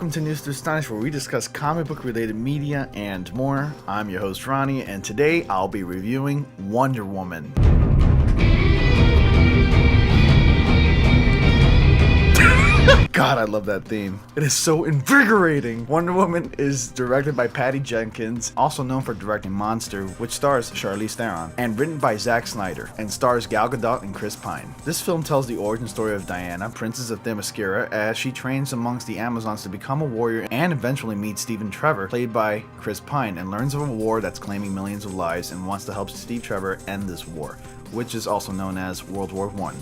welcome to News to Astonish, where we discuss comic book related media and more. I'm your host Ronnie, and today I'll be reviewing Wonder Woman. God, I love that theme. It is so invigorating. Wonder Woman is directed by Patty Jenkins, also known for directing Monster, which stars Charlize Theron, and written by Zack Snyder, and stars Gal Gadot and Chris Pine. This film tells the origin story of Diana, Princess of Themyscira, as she trains amongst the Amazons to become a warrior and eventually meets Stephen Trevor, played by Chris Pine, and learns of a war that's claiming millions of lives and wants to help Steve Trevor end this war, which is also known as World War I.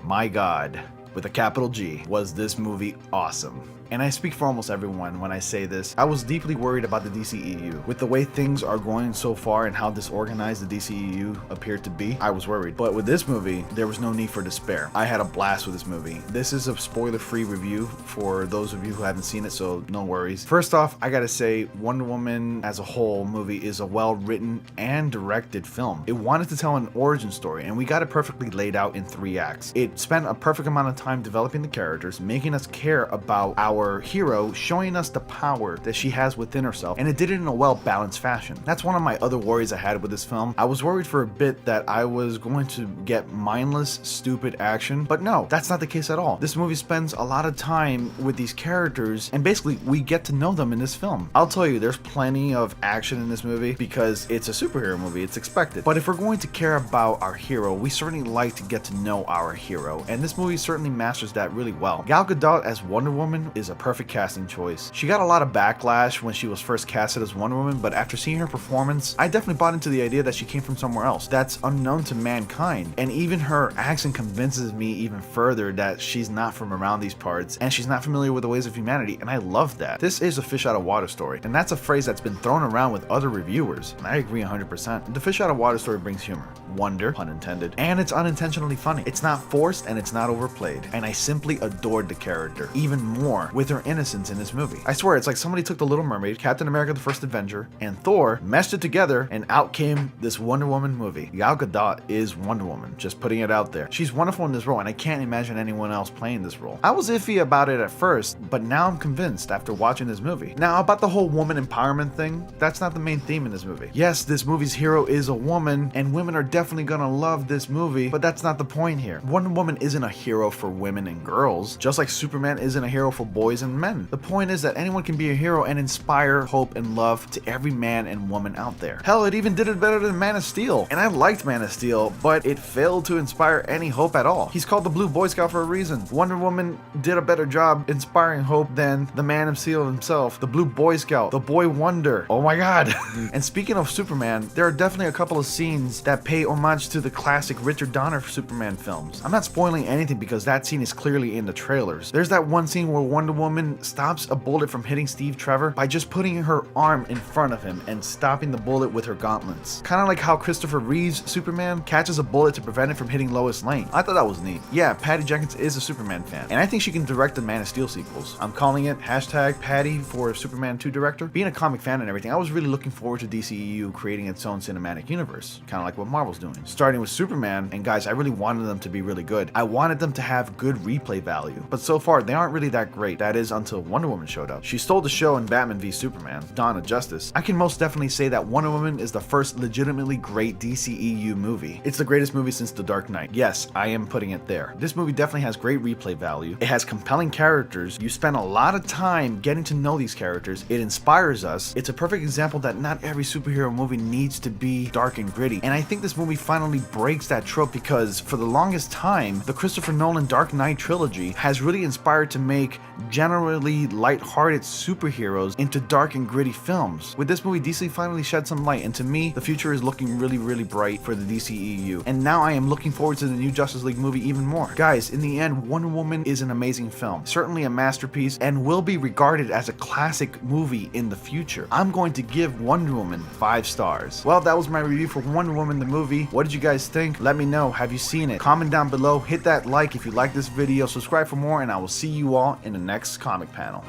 My God. With a capital G, was this movie awesome. And I speak for almost everyone when I say this. I was deeply worried about the DCEU. With the way things are going so far and how disorganized the DCEU appeared to be, I was worried. But with this movie, there was no need for despair. I had a blast with this movie. This is a spoiler-free review for those of you who haven't seen it, so no worries. First off, I gotta say, Wonder Woman as a whole movie is a well-written and directed film. It wanted to tell an origin story, and we got it perfectly laid out in 3 acts. It spent a perfect amount of time developing the characters, making us care about our hero, showing us the power that she has within herself, and it did it in a well-balanced fashion. That's one of my other worries I had with this film. I was worried for a bit that I was going to get mindless, stupid action, but no, that's not the case at all. This movie spends a lot of time with these characters, and basically we get to know them in this film. I'll tell you, there's plenty of action in this movie because it's a superhero movie, it's expected. But if we're going to care about our hero, we certainly like to get to know our hero, and this movie certainly masters that really well. Gal Gadot as Wonder Woman is a perfect casting choice. She got a lot of backlash when she was first casted as Wonder Woman, but after seeing her performance, I definitely bought into the idea that she came from somewhere else that's unknown to mankind. And even her accent convinces me even further that she's not from around these parts and she's not familiar with the ways of humanity, and I love that. This is a fish out of water story, and that's a phrase that's been thrown around with other reviewers, and I agree 100%. The fish out of water story brings humor, wonder, pun intended, and it's unintentionally funny. It's not forced and it's not overplayed, and I simply adored the character even more with her innocence in this movie. I swear, it's like somebody took The Little Mermaid, Captain America the First Avenger, and Thor, meshed it together, and out came this Wonder Woman movie. Gal Gadot is Wonder Woman, just putting it out there. She's wonderful in this role, and I can't imagine anyone else playing this role. I was iffy about it at first, but now I'm convinced after watching this movie. Now, about the whole woman empowerment thing, that's not the main theme in this movie. Yes, this movie's hero is a woman, and women are definitely gonna love this movie, but that's not the point here. Wonder Woman isn't a hero for women and girls, just like Superman isn't a hero for boys and men. The point is that anyone can be a hero and inspire hope and love to every man and woman out there. Hell, it even did it better than Man of Steel. And I liked Man of Steel, but it failed to inspire any hope at all. He's called the Blue Boy Scout for a reason. Wonder Woman did a better job inspiring hope than the Man of Steel himself, the Blue Boy Scout, the Boy Wonder. Oh my God. And speaking of Superman, there are definitely a couple of scenes that pay homage to the classic Richard Donner Superman films. I'm not spoiling anything because that scene is clearly in the trailers. There's that one scene where Wonder Woman stops a bullet from hitting Steve Trevor by just putting her arm in front of him and stopping the bullet with her gauntlets. Kind of like how Christopher Reeve's Superman catches a bullet to prevent it from hitting Lois Lane. I thought that was neat. Yeah, Patty Jenkins is a Superman fan, and I think she can direct the Man of Steel sequels. I'm calling it #Patty for Superman 2 director. Being a comic fan and everything, I was really looking forward to DCEU creating its own cinematic universe, kind of like what Marvel's doing. Starting with Superman, and guys, I really wanted them to be really good. I wanted them to have good replay value, but so far they aren't really that great. That is until Wonder Woman showed up. She stole the show in Batman v Superman, Dawn of Justice. I can most definitely say that Wonder Woman is the first legitimately great DCEU movie. It's the greatest movie since The Dark Knight. Yes, I am putting it there. This movie definitely has great replay value. It has compelling characters. You spend a lot of time getting to know these characters. It inspires us. It's a perfect example that not every superhero movie needs to be dark and gritty. And I think this movie finally breaks that trope because for the longest time, the Christopher Nolan Dark Knight trilogy has really inspired to make generally light-hearted superheroes into dark and gritty films. With this movie, DC finally shed some light, and to me, the future is looking really, really bright for the DCEU. And now I am looking forward to the new Justice League movie even more. Guys, in the end, Wonder Woman is an amazing film, certainly a masterpiece, and will be regarded as a classic movie in the future. I'm going to give Wonder Woman 5 stars. Well, that was my review for Wonder Woman the movie. What did you guys think? Let me know. Have you seen it? Comment down below. Hit that like if you like this video. Subscribe for more, and I will see you all in the next comic panel.